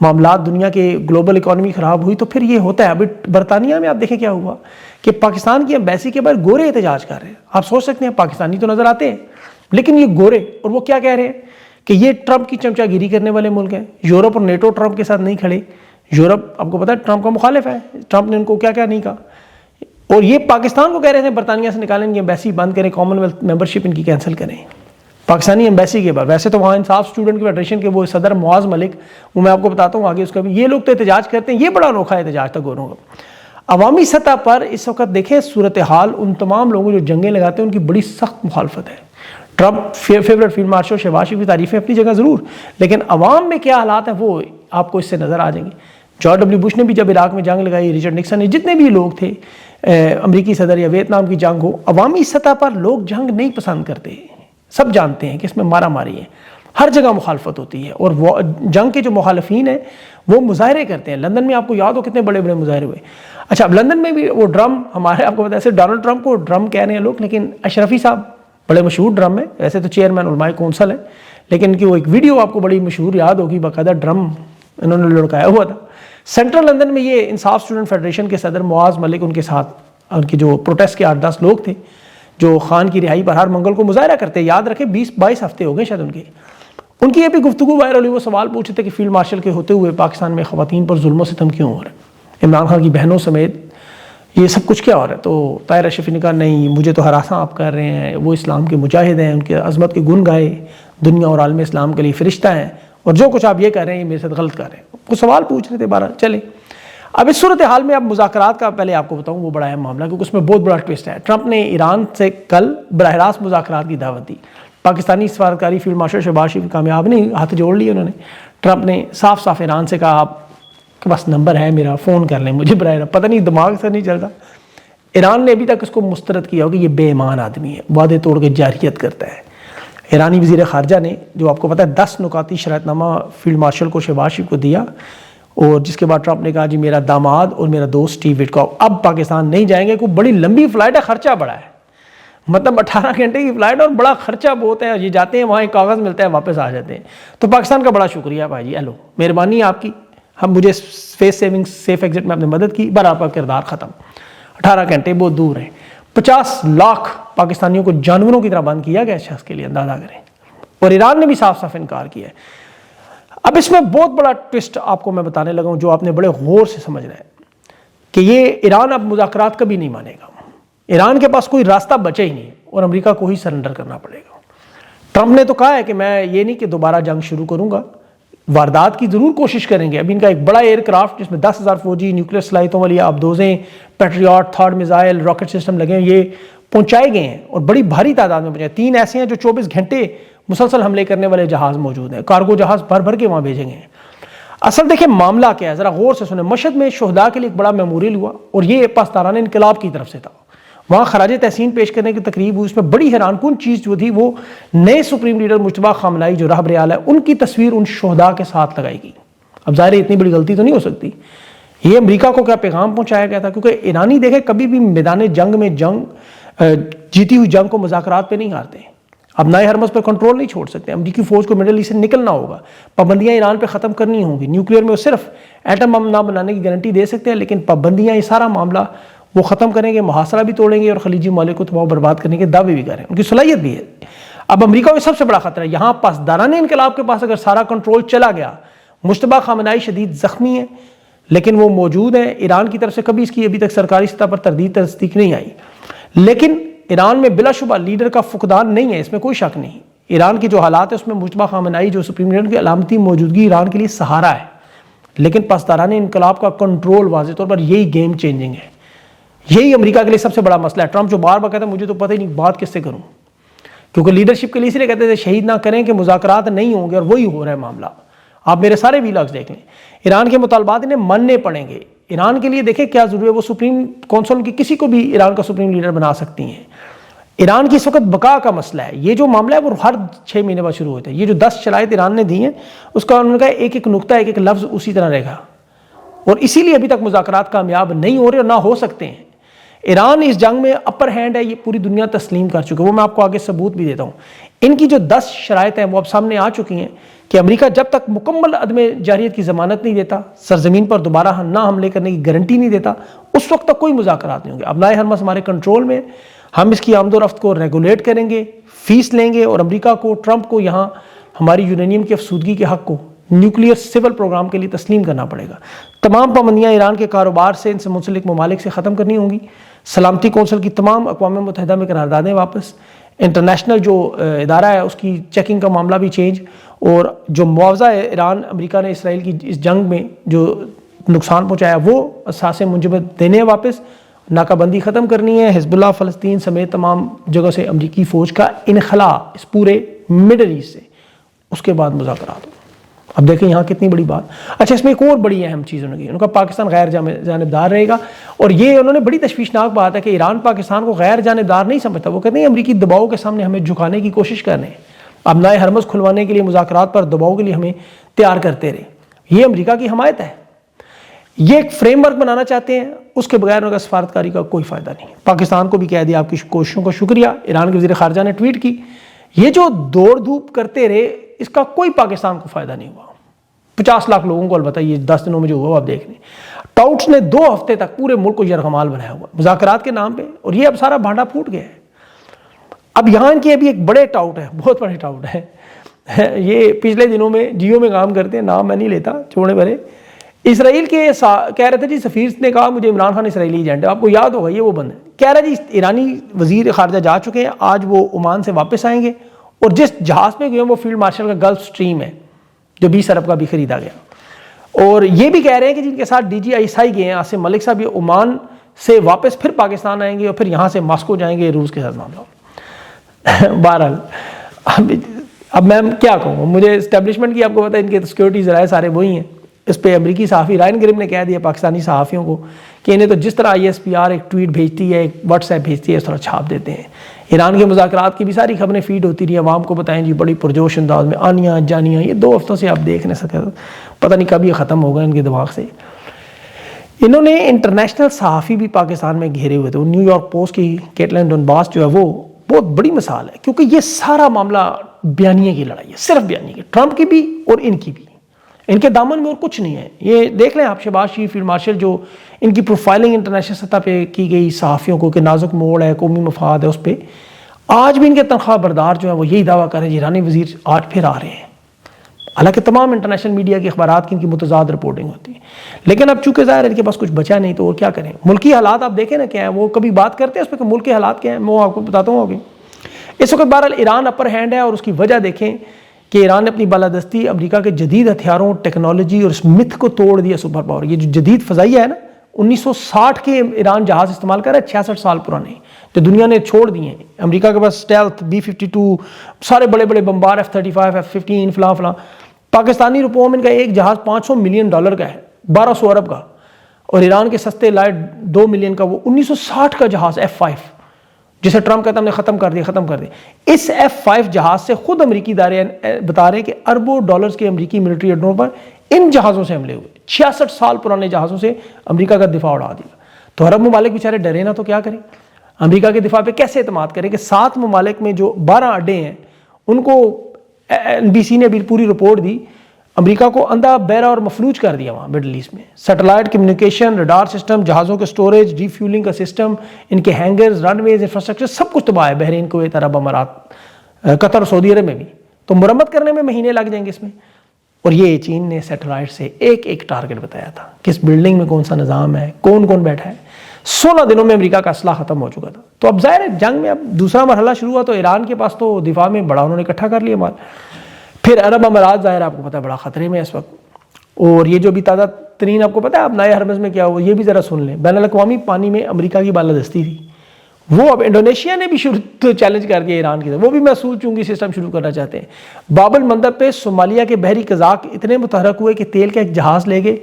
معاملات دنیا کے گلوبل اکانومی خراب ہوئی تو پھر یہ ہوتا ہے. ابھی برطانیہ میں آپ دیکھیں کیا ہوا کہ پاکستان کی ایمبیسی کے باہر گورے احتجاج کر رہے ہیں. آپ سوچ سکتے ہیں پاکستانی تو نظر آتے ہیں لیکن یہ گورے, اور وہ کیا کہہ رہے ہیں کہ یہ ٹرمپ کی چمچا گیری کرنے والے ملک ہیں. یورپ اور نیٹو ٹرمپ کے ساتھ نہیں کھڑے. یورپ آپ کو پتا ہے ٹرمپ کا مخالف ہے, ٹرمپ نے ان کو کیا کیا نہیں کہا, اور یہ پاکستان کو کہہ رہے تھے برطانیہ سے نکالیں, یہ ایمبیسی بند کریں, کامن ویلتھ ممبرشپ ان کی کینسل کریں. پاکستانی ایمبیسی کے بعد ویسے تو وہاں انصاف اسٹوڈنٹ کی فیڈریشن کے وہ صدر معاذ ملک, وہ میں آپ کو بتاتا ہوں آگے اس کا بھی, یہ لوگ تو احتجاج کرتے ہیں. یہ بڑا انوکھا احتجاج تھا گوروں کا. عوامی سطح پر اس وقت دیکھیں صورتحال, ان تمام لوگوں جو جنگیں لگاتے ہیں ان کی بڑی سخت مخالفت ہے. Trump favourite field marshal Shehbaz Sharif کی تعریفیں اپنی جگہ ضرور, لیکن عوام میں کیا حالات ہیں وہ آپ کو اس سے نظر آ جائیں گے. جارج ڈبلیو بش نے بھی جب عراق میں جنگ لگائی, رچرڈ نکسن نے, جتنے بھی لوگ تھے, امریکی صدر یا ویتنام کی جنگ ہو, عوامی سطح پر لوگ جنگ نہیں پسند کرتے. سب جانتے ہیں کہ اس میں مارا ماری ہے, ہر جگہ مخالفت ہوتی ہے, اور وہ جنگ کے جو مخالفین ہیں وہ مظاہرے کرتے ہیں. لندن میں آپ کو یاد ہو کتنے بڑے بڑے مظاہرے ہوئے. اچھا, اب لندن میں بھی وہ ڈرم, ہمارے آپ کو پتا ہے ایسے ڈونلڈ ٹرمپ کو ڈرم کہہ رہے ہیں لوگ, لیکن اشرفی صاحب بڑے مشہور ڈرم ہیں, ویسے تو چیئرمین علماء کونسل ہیں, لیکن ان کی وہ ایک ویڈیو آپ کو بڑی مشہور یاد ہوگی, باقاعدہ ڈرم انہوں نے لڑکایا ہوا تھا. سینٹرل لندن میں یہ انصاف اسٹوڈنٹ فیڈریشن کے صدر معاذ ملک, ان کے ساتھ ان کے جو پروٹیسٹ کے 8-10 لوگ تھے جو خان کی رہائی پر ہر منگل کو مظاہرہ کرتے, یاد رکھیں 20-22 ہفتے ہو گئے شاید ان کی یہ بھی گفتگو وائرل ہوئی. وہ سوال پوچھتے تھے کہ فیلڈ مارشل کے ہوتے ہوئے پاکستان میں خواتین پر ظلم و ستم کیوں ہو رہا ہے, عمران خان کی بہنوں سمیت یہ سب کچھ کیا ہو رہا ہے. تو طاہر اشرفی نے کہا نہیں, مجھے تو ہراساں آپ کر رہے ہیں, وہ اسلام کے مجاہد ہیں, ان کے عظمت کے گن گائے, دنیا اور عالم اسلام کے لیے فرشتہ ہیں, اور جو کچھ آپ یہ کر رہے ہیں یہ میرے ساتھ غلط کر رہے ہیں. وہ سوال پوچھ رہے تھے. بارہ چلے, اب اس صورتحال میں اب مذاکرات کا پہلے آپ کو بتاؤں, وہ بڑا اہم معاملہ کیونکہ اس میں بہت بڑا ٹوسٹ ہے. ٹرمپ نے ایران سے کل براہ راست مذاکرات کی دعوت دی. پاکستانی سفارتکاری فیلڈ مارشل شہباز شریف کامیاب نہیں, ہاتھ جوڑ لیے انہوں نے. ٹرمپ نے صاف صاف ایران سے کہا آپ کے پاس نمبر ہے میرا, فون کر لیں مجھے براہ راست, پتہ نہیں دماغ سے نہیں چلتا. ایران نے ابھی تک اس کو مسترد کیا ہو کہ یہ بے ایمان آدمی ہے, وعدے توڑ کے جارحیت کرتا ہے. ایرانی وزیر خارجہ نے, جو آپ کو پتہ ہے 10 نکاتی شرائط نامہ فیلڈ مارشل کو شہباز شریف کو دیا, اور جس کے بعد ٹرمپ نے کہا جی میرا داماد اور میرا دوست اسٹیو وٹکاف اب پاکستان نہیں جائیں گے. کوئی بڑی لمبی فلائٹ ہے, خرچہ بڑا ہے, مطلب 18 گھنٹے کی فلائٹ اور بڑا خرچہ بہت ہے. یہ جاتے ہیں وہاں ایک کاغذ ملتا ہے, واپس آ جاتے ہیں. تو پاکستان کا بڑا شکریہ بھائی جی, ہیلو مہربانی آپ کی, ہم مجھے فیس سیونگ سیف ایگزٹ میں آپ نے مدد کی, بر آپ کا کردار ختم. 18 گھنٹے بہت دور ہیں. 50 لاکھ پاکستانیوں کو جانوروں کی طرح بند کیا گیا اس شخص کے لیے, اندازہ کریں. اور ایران نے بھی صاف صاف انکار کیا ہے. اب اس میں بہت بڑا ٹوسٹ آپ کو میں بتانے لگا ہوں جو آپ نے بڑے غور سے سمجھنا ہے کہ یہ ایران اب مذاکرات کبھی نہیں مانے گا. ایران کے پاس کوئی راستہ بچے ہی نہیں, اور امریکہ کو ہی سرنڈر کرنا پڑے گا. ٹرمپ نے تو کہا ہے کہ میں یہ نہیں کہ دوبارہ جنگ شروع کروں گا, واردات کی ضرور کوشش کریں گے. ابھی ان کا ایک بڑا ایئر کرافٹ جس میں 10,000 فوجی, نیوکلیر صلاحیتوں والی آبدوزیں, Patriot, THAAD missile, rocket system لگے ہیں, یہ پہنچائے گئے ہیں اور بڑی بھاری تعداد میں پہنچائے. 3 ایسے ہیں جو 24 گھنٹے مسلسل حملے کرنے والے جہاز موجود ہیں, کارگو جہاز بھر بھر کے وہاں بھیجے گئے ہیں. اصل دیکھیں معاملہ کیا ہے, ذرا غور سے سنیں. مشہد میں شہداء کے لیے ایک بڑا میموریل ہوا, اور یہ پاسداران انقلاب کی طرف سے تھا. وہاں خراج تحسین پیش کرنے کی تقریب ہوئی. اس میں بڑی حیران کن چیز جو تھی وہ نئے سپریم لیڈر مجتبیٰ خامنہئی جو رہبر اعلیٰ ہے, ان کی تصویر ان شہداء کے ساتھ لگائی گئی. اب ظاہر ہے اتنی بڑی غلطی تو نہیں ہو سکتی. یہ امریکہ کو کیا پیغام پہنچایا گیا تھا, کیونکہ ایرانی دیکھیں کبھی بھی میدان جنگ میں جیتی ہوئی جنگ کو مذاکرات پہ نہیں ہارتے. اب نئے حرمز پر کنٹرول نہیں چھوڑ سکتے. امریکی فوج کو مڈل ایسٹ سے نکلنا ہوگا, پابندیاں ایران پہ ختم کرنی ہوں گی. نیوکلیئر میں وہ صرف ایٹم بم نہ بنانے کی گارنٹی دے سکتے ہیں, لیکن پابندیاں, یہ سارا معاملہ وہ ختم کریں گے, محاصرہ بھی توڑیں گے, اور خلیجی ممالک کو تباہ و برباد کرنے کے دعوے بھی کریں. ان کی صلاحیت بھی ہے. اب امریکہ کو سب سے بڑا خطرہ ہے یہاں پاسداران انقلاب کے پاس اگر سارا کنٹرول چلا گیا. مجتبیٰ خامنہئی شدید زخمی ہیں لیکن وہ موجود ہیں. ایران کی طرف سے کبھی اس کی ابھی تک سرکاری سطح پر تردید تصدیق نہیں آئی, لیکن ایران میں بلا شبہ لیڈر کا فقدان نہیں ہے, اس میں کوئی شک نہیں. ایران کی جو حالات ہے اس میں مجتبیٰ خامنہئی جو سپریم لیڈر کی علامتی موجودگی ایران کے لیے سہارا ہے, لیکن پاسداران انقلاب کا کنٹرول واضح طور پر یہی گیم چینجنگ ہے. یہی امریکہ کے لیے سب سے بڑا مسئلہ ہے. ٹرمپ جو بار بار کہتا ہے مجھے تو پتہ ہی نہیں بات کس سے کروں, کیونکہ لیڈرشپ کے لیے اس لیے کہتے تھے شہید نہ کریں کہ مذاکرات نہیں ہوں گے, اور وہی ہو رہا ہے معاملہ. آپ میرے سارے ویلاگز دیکھ لیں. ایران کے مطالبات انہیں ماننے پڑیں گے. ایران کے لیے دیکھیں کیا ضروری ہے, وہ سپریم کونسل کی کسی کو بھی ایران کا سپریم لیڈر بنا سکتی ہیں. ایران کی اس وقت بقا کا مسئلہ ہے. یہ جو معاملہ ہے وہ ہر 6 مہینے بعد شروع ہوتا ہے. یہ جو 10 شرائط ایران نے دی ہیں اس کا انہوں نے کہا ایک ایک نقطہ, ایک ایک لفظ اسی طرح رہے گا, اور اسی لیے ابھی تک مذاکرات کامیاب نہیں ہو رہے اور نہ ہو سکتے ہیں. ایران اس جنگ میں اپر ہینڈ ہے, یہ پوری دنیا تسلیم کر چکے. وہ میں آپ کو آگے ثبوت بھی دیتا ہوں. ان کی جو 10 شرائط ہیں وہ اب سامنے آ چکی ہیں کہ امریکہ جب تک مکمل عدم جارحیت کی ضمانت نہیں دیتا، سرزمین پر دوبارہ نہ حملے کرنے کی گارنٹی نہیں دیتا، اس وقت تک کوئی مذاکرات نہیں ہوں گے۔ ابنائے حرمس ہمارے کنٹرول میں، ہم اس کی آمد و رفت کو ریگولیٹ کریں گے، فیس لیں گے، اور امریکہ کو، ٹرمپ کو یہاں ہماری یورینیم کی افسودگی کے حق کو نیوکلیئر سول پروگرام کے لیے تسلیم کرنا پڑے گا۔ تمام پابندیاں ایران کے کاروبار سے، ان سے منسلک ممالک سے ختم کرنی ہوں گی۔ سلامتی کونسل کی تمام اقوام متحدہ میں قراردادیں واپس، انٹرنیشنل جو ادارہ ہے اس کی چیکنگ کا معاملہ بھی چینج، اور جو معاوضہ ہے ایران امریکہ نے اسرائیل کی اس جنگ میں جو نقصان پہنچایا وہ اساس منجمد دینے ہیں واپس، ناکہ بندی ختم کرنی ہے، حزب اللہ، فلسطین سمیت تمام جگہوں سے امریکی فوج کا انخلا اس پورے مڈل ایسٹ سے، اس کے بعد مذاکرات ہو۔ اب دیکھیں یہاں کتنی بڑی بات۔ اچھا، اس میں ایک اور بڑی اہم چیز انہوں نے کی، ان کا پاکستان غیر جانبدار رہے گا، اور یہ انہوں نے بڑی تشویشناک بات ہے کہ ایران پاکستان کو غیر جانبدار نہیں سمجھتا، وہ کہتے ہیں امریکی دباؤ کے سامنے ہمیں جھکانے کی کوشش کر رہے ہیں، ابنائے حرمز کھلوانے کے لیے، مذاکرات پر دباؤ کے لیے ہمیں تیار کرتے رہے۔ یہ امریکہ کی حمایت ہے، یہ ایک فریم ورک بنانا چاہتے ہیں، اس کے بغیر ان کا سفارتکاری کا کوئی فائدہ نہیں۔ پاکستان کو بھی کہہ دیا آپ کی کوششوں کا شکریہ۔ ایران کے وزیر خارجہ نے ٹویٹ کی، یہ جو دوڑ دھوپ کرتے رہے اس کا کوئی پاکستان کو فائدہ نہیں ہوا۔ 50 لاکھ لوگوں کو البتہ یہ 10 دنوں میں جو ہوا آپ دیکھ لیں۔ ٹاؤٹس نے 2 ہفتے تک پورے ملک کو یرغمال بنایا ہوا مذاکرات کے نام پہ، اور یہ اب سارا بھانڈا پھوٹ گیا ہے۔ اب یہاں ان کے ابھی ایک بڑے ٹاؤٹ ہے، بہت بڑے ٹاؤٹ ہے، یہ پچھلے دنوں میں جیو میں کام کرتے ہیں، نام میں نہیں لیتا، چھوڑے بھرے، اسرائیل کے کہہ رہے تھے جی سفیر نے کہا مجھے عمران خان اسرائیلی ایجنٹ ہے، آپ کو یاد ہوگا یہ وہ بند ہے، کہہ رہا جی ایرانی وزیر خارجہ جا چکے ہیں، آج وہ عمان سے واپس آئیں گے، اور جس جہاز پہ گئے وہ فیلڈ مارشل کا گلف سٹریم ہے جو 20 ارب کا بھی خریدا گیا، اور یہ بھی کہہ رہے ہیں کہ جن کے ساتھ D G I S I گئے ہیں عاصم ملک صاحب، یہ عمان سے واپس پھر پاکستان آئیں گے اور پھر یہاں سے ماسکو جائیں گے روس کے ساتھ معاملہ۔ بہرحال اب میں کیا کہوں، مجھے اسٹیبلشمنٹ کی آپ کو پتہ ہے ان کے سیکورٹی ذرائع سارے وہی ہیں۔ اس پہ امریکی صحافی رائن گرم نے کہہ دیا پاکستانی صحافیوں کو کہ انہیں تو جس طرح آئی ایس پی آر ایک ٹویٹ بھیجتی ہے، ایک واٹس ایپ بھیجتی ہے، اس طرح چھاپ دیتے ہیں۔ ایران کے مذاکرات کی بھی ساری خبریں فیڈ ہوتی رہی، عوام کو بتائیں جی بڑی پرجوش انداز میں آنیاں جانیاں، یہ 2 ہفتوں سے آپ دیکھ نہیں سکتے، پتہ نہیں کب یہ ختم ہوگا ان کے دماغ سے۔ انہوں نے انٹرنیشنل صحافی بھی پاکستان میں گھیرے ہوئے تھے، نیو یارک پوسٹ کی کیٹلن ڈونباس جو ہے وہ بہت بڑی مثال ہے، کیونکہ یہ سارا معاملہ بیانیے کی لڑائی ہے، صرف بیانیے کی، ٹرمپ کی بھی اور ان کی بھی، ان کے دامن میں اور کچھ نہیں ہے۔ یہ دیکھ لیں آپ شہباز شریف فیلڈ مارشل جو ان کی پروفائلنگ انٹرنیشنل سطح پہ کی گئی صحافیوں کو کہ نازک موڑ ہے، قومی مفاد ہے، اس پہ آج بھی ان کے تنخواہ بردار جو ہیں وہ یہی دعویٰ کر رہے ہیں ایرانی وزیر آج پھر آ رہے ہیں، حالانکہ تمام انٹرنیشنل میڈیا کے اخبارات کی ان کی متضاد رپورٹنگ ہوتی ہے، لیکن اب چونکہ ظاہر ہے ان کے پاس کچھ بچا نہیں تو اور کیا کریں۔ ملکی حالات آپ دیکھیں نا کیا ہے، وہ کبھی بات کرتے ہیں اس پہ کہ ملک کے حالات کیا ہیں، میں آپ کو بتاتا ہوں ابھی۔ اس وقت بہرحال ایران اپر ہینڈ ہے، اور اس کی وجہ دیکھیں کہ ایران نے اپنی بالادستی امریکہ کے جدید ہتھیاروں، ٹیکنالوجی اور اس متھ کو توڑ دیا سپر پاور۔ یہ جو جدید فضائیہ ہے نا، 1960 کے ایران جہاز استعمال کر رہا ہے، 66 سال پرانے جو دنیا نے چھوڑ دیے ہیں۔ امریکہ کے پاس اسٹیلتھ، B-52 سارے بڑے بڑے بمبار، F-35 F-15 فلاں فلاں، پاکستانی روپوں میں ان کا ایک جہاز $500 ملین کا ہے، 1200 ارب کا، اور ایران کے سستے لائٹ 2 ملین کا وہ 1960 کا جہاز F-5 جسے ٹرمپ کہتا ہم نے ختم کر دیا۔ اس F-5 جہاز سے خود امریکی ادارے بتا رہے ہیں کہ اربوں ڈالرز کے امریکی ملٹری اڈوں پر ان جہازوں سے حملے ہوئے، 66 سال پرانے جہازوں سے امریکہ کا دفاع اڑا دیا۔ تو عرب ممالک بیچارے ڈرے نا تو کیا کریں، امریکہ کے دفاع پہ کیسے اعتماد کریں کہ 7 ممالک میں جو 12 اڈے ہیں ان کو NBC نے بھی پوری رپورٹ دی، امریکہ کو اندھا بہرا اور مفلوج کر دیا وہاں مڈل ایسٹ میں۔ سیٹلائٹ کمیونیکیشن، ریڈار سسٹم، جہازوں کے سٹوریج، ری فیولنگ کا سسٹم، ان کے ہینگرز، رن ویز، انفراسٹرکچر سب کچھ تباہ ہے، بحرین، کویت، عرب امارات، قطر، سعودی عرب میں بھی، تو مرمت کرنے میں مہینے لگ جائیں گے اس میں۔ اور یہ چین نے سیٹلائٹ سے ایک ایک ٹارگٹ بتایا تھا، کس بلڈنگ میں کون سا نظام ہے، کون کون بیٹھا ہے۔ 16 دنوں میں امریکہ کا اسلحہ ختم ہو چکا تھا۔ تو اب ظاہر ہے جنگ میں اب دوسرا مرحلہ شروع ہوا، تو ایران کے پاس تو دفاع میں بڑا انہوں نے اکٹھا کر لیا مال۔ پھر عرب امارات ظاہر آپ کو پتہ ہے بڑا خطرے میں اس وقت، اور یہ جو بھی تازہ ترین آپ کو پتہ ہے اب نئے حرمز میں کیا ہوا، یہ بھی ذرا سن لیں۔ بین الاقوامی پانی میں امریکہ کی بالادستی تھی، وہ اب انڈونیشیا نے بھی شروع چیلنج کر دیا ایران کی طرف، وہ بھی محسوس چونکہ سسٹم شروع کرنا چاہتے ہیں۔ باب المندب پہ صومالیہ کے بحری قزاق اتنے متحرک ہوئے کہ تیل کا ایک جہاز لے گئے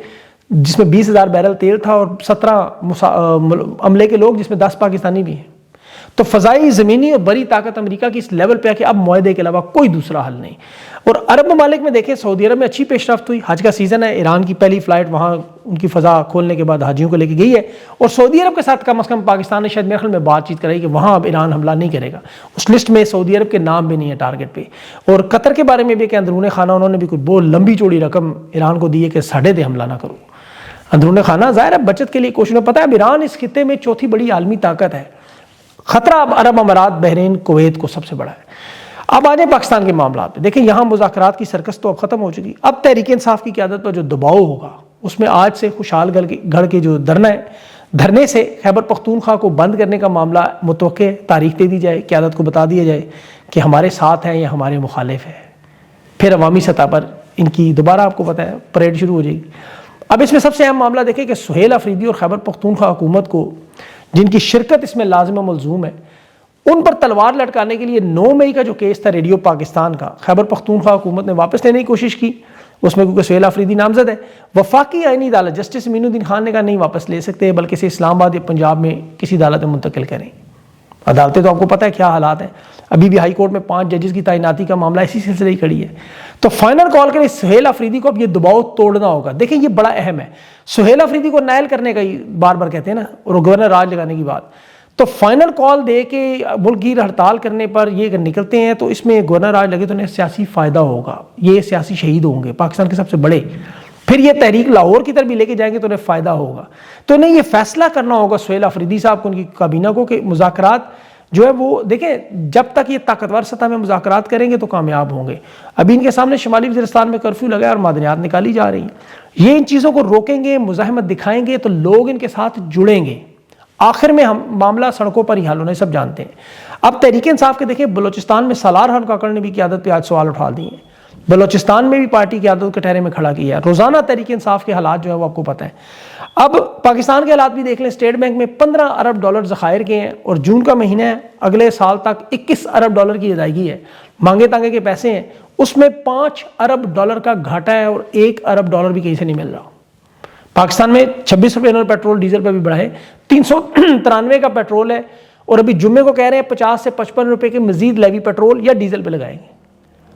جس میں 20,000 بیرل تیل تھا، اور 17 عملے کے لوگ جس میں 10 پاکستانی بھی ہیں۔ تو فضائی، زمینی اور بری طاقت امریکہ کی اس لیول پہ ہے کہ اب معاہدے کے علاوہ کوئی دوسرا حل نہیں۔ اور عرب ممالک میں دیکھیں، سعودی عرب میں اچھی پیش رفت ہوئی، حج کا سیزن ہے، ایران کی پہلی فلائٹ وہاں ان کی فضا کھولنے کے بعد حاجیوں کو لے کے گئی ہے، اور سعودی عرب کے ساتھ کم از کم پاکستان نے شاید میرے خیال میں بات چیت کرائی کہ وہاں اب ایران حملہ نہیں کرے گا، اس لسٹ میں سعودی عرب کے نام بھی نہیں ہے ٹارگٹ پہ۔ اور قطر کے بارے میں بھی کہ اندرون خانہ انہوں نے بھی کوئی بہت لمبی چوڑی رقم ایران کو دی ہے کہ ساڑھے دے حملہ نہ کرو اندرون خانہ، ظاہر ہے بچت کے لیے کوشش میں، پتہ ہے اب ایران اس خطے میں چوتھی بڑی عالمی طاقت ہے، خطرہ اب عرب امارات، بحرین، کویت کو سب سے بڑا ہے۔ اب آ جائیں پاکستان کے معاملات پہ، دیکھیں یہاں مذاکرات کی سرکس تو اب ختم ہو چکی، اب تحریک انصاف کی قیادت پر جو دباؤ ہوگا اس میں آج سے خوشحال گڑھ کے جو دھرنے سے خیبر پختونخوا کو بند کرنے کا معاملہ متوقع تاریخ دے دی جائے، قیادت کو بتا دیا جائے کہ ہمارے ساتھ ہیں یا ہمارے مخالف ہیں، پھر عوامی سطح پر ان کی دوبارہ آپ کو پتہ ہے پریڈ شروع ہو جائے گی۔ اب اس میں سب سے اہم معاملہ دیکھیں کہ سہیل افریدی اور خیبر پختونخوا حکومت کو، جن کی شرکت اس میں لازم و ملزوم ہے، ان پر تلوار لٹکانے کے لیے 9 مئی کا جو کیس تھا ریڈیو پاکستان کا، خیبر پختونخوا حکومت نے واپس لینے کی کوشش کی، اس میں کیونکہ سہیل افریدی نامزد ہے، وفاقی آئینی عدالت جسٹس امین الدین خان نے کہا نہیں واپس لے سکتے بلکہ اسے اسلام آباد یا پنجاب میں کسی عدالت میں منتقل کریں۔ عدالتیں تو آپ کو پتہ ہے کیا حالات ہیں، ابھی بھی ہائی کورٹ میں 5 ججز کی تعیناتی کا معاملہ اسی سلسلے ہی کھڑی ہے۔ تو فائنل کال کے لیے سہیل افریدی کو اب یہ دباؤ توڑنا ہوگا۔ دیکھیں یہ بڑا اہم ہے، سہیل افریدی کو نائل کرنے کا ہی بار بار کہتے ہیں نا، اور گورنر راج لگانے کی بات، تو فائنل کال دے کے ملک گیر ہڑتال کرنے پر یہ اگر نکلتے ہیں تو اس میں گورنر راج لگے تو انہیں سیاسی فائدہ ہوگا، یہ سیاسی شہید ہوں گے پاکستان کے سب سے بڑے، پھر یہ تحریک لاہور کی طرف بھی لے کے جائیں گے تو انہیں فائدہ ہوگا۔ تو انہیں یہ فیصلہ کرنا ہوگا سہیل افریدی صاحب کو، ان کی کابینہ کو، کہ مذاکرات جو ہے وہ دیکھیں جب تک یہ طاقتور سطح میں مذاکرات کریں گے تو کامیاب ہوں گے۔ ابھی ان کے سامنے شمالی وزیرستان میں کرفیو لگا ہے اور معدنیات نکالی جا رہی ہیں، یہ ان چیزوں کو روکیں گے، مزاحمت دکھائیں گے تو لوگ ان کے ساتھ جڑیں گے، آخر میں ہم معاملہ سڑکوں پر ہی حل ہونا سب جانتے ہیں۔ اب تحریک انصاف کے دیکھیں بلوچستان میں سالار خان کاکڑ نے بھی قیادت پہ آج سوال اٹھا دیے ہیں، بلوچستان میں بھی پارٹی قیادت کٹہرے میں کھڑا کیا ہے، روزانہ تحریک انصاف کے حالات جو ہے وہ آپ کو پتہ ہے۔ اب پاکستان کے حالات بھی دیکھ لیں، اسٹیٹ بینک میں 15 ارب ڈالر ذخائر کے ہیں اور جون کا مہینہ ہے، اگلے سال تک 21 ارب ڈالر کی ادائیگی ہے، مانگے تانگے کے پیسے ہیں، اس میں 5 ارب ڈالر کا گھاٹا ہے اور 1 ارب ڈالر بھی کہیں سے نہیں مل رہا۔ پاکستان میں 26 روپے انہوں نے پیٹرول ڈیزل پہ بھی بڑھائے، 393 کا پیٹرول ہے، اور ابھی جمعے کو کہہ رہے ہیں 50 سے 55 روپے کے مزید لیوی پیٹرول یا ڈیزل پہ لگائیں گے۔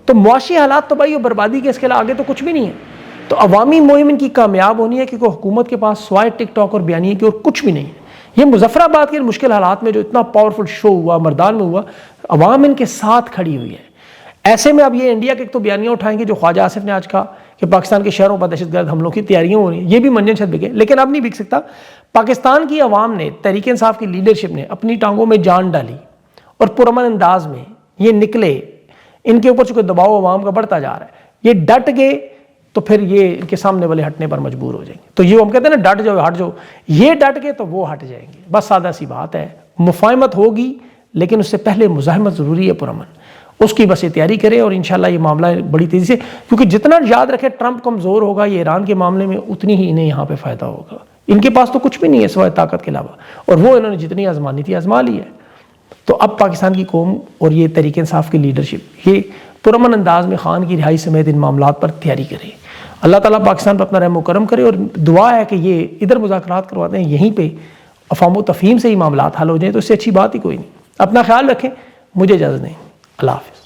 تو معاشی حالات تو بھائی وہ بربادی کے، اس کے علاوہ آگے تو کچھ بھی نہیں ہے۔ تو عوامی مہم ان کی کامیاب ہونی ہے کیونکہ حکومت کے پاس سوائے ٹک ٹاک اور بیانیے کی اور کچھ بھی نہیں ہے۔ یہ مظفر آباد کے مشکل حالات میں جو اتنا پاورفل شو ہوا، مردان میں ہوا، عوام ان کے ساتھ کھڑی ہوئی ہے۔ ایسے میں اب یہ انڈیا کے تو بیانیاں اٹھائیں گے جو خواجہ آصف نے آج کہا کہ پاکستان کے شہروں پر دہشت گرد حملوں کی تیاریاں ہو رہی ہیں، یہ بھی منجن چھت بکے، لیکن اب نہیں بک سکتا۔ پاکستان کی عوام نے، تحریک انصاف کی لیڈرشپ نے اپنی ٹانگوں میں جان ڈالی اور پرامن انداز میں یہ نکلے، ان کے اوپر چونکہ دباؤ عوام کا بڑھتا جا رہا ہے، یہ ڈٹ گئے تو پھر یہ ان کے سامنے والے ہٹنے پر مجبور ہو جائیں گے۔ تو یہ ہم کہتے ہیں نا ڈٹ جاؤ ہٹ جاؤ، یہ ڈٹ گئے تو وہ ہٹ جائیں گے، بس سادہ سی بات ہے۔ مفاہمت ہوگی لیکن اس سے پہلے مزاحمت ضروری ہے پرامن، اس کی بس یہ تیاری کرے اور انشاءاللہ یہ معاملہ بڑی تیزی سے، کیونکہ جتنا یاد رکھے ٹرمپ کمزور ہوگا یہ ایران کے معاملے میں اتنی ہی انہیں یہاں پہ فائدہ ہوگا۔ ان کے پاس تو کچھ بھی نہیں ہے سوائے طاقت کے علاوہ، اور وہ انہوں نے جتنی آزمانی تھی آزما لی ہے۔ تو اب پاکستان کی قوم اور یہ تحریک انصاف کی لیڈرشپ یہ پرامن انداز میں خان کی رہائی سمیت ان معاملات پر تیاری کرے۔ اللہ تعالیٰ پاکستان پر اپنا رحم و کرم کرے، اور دعا ہے کہ یہ ادھر مذاکرات کرواتے ہیں، یہیں پہ افہام و تفہیم سے ہی معاملات حل ہو جائیں، تو اس سے اچھی بات ہی کوئی نہیں۔ اپنا خیال رکھیں، مجھے اجازت دیں، اللہ حافظ۔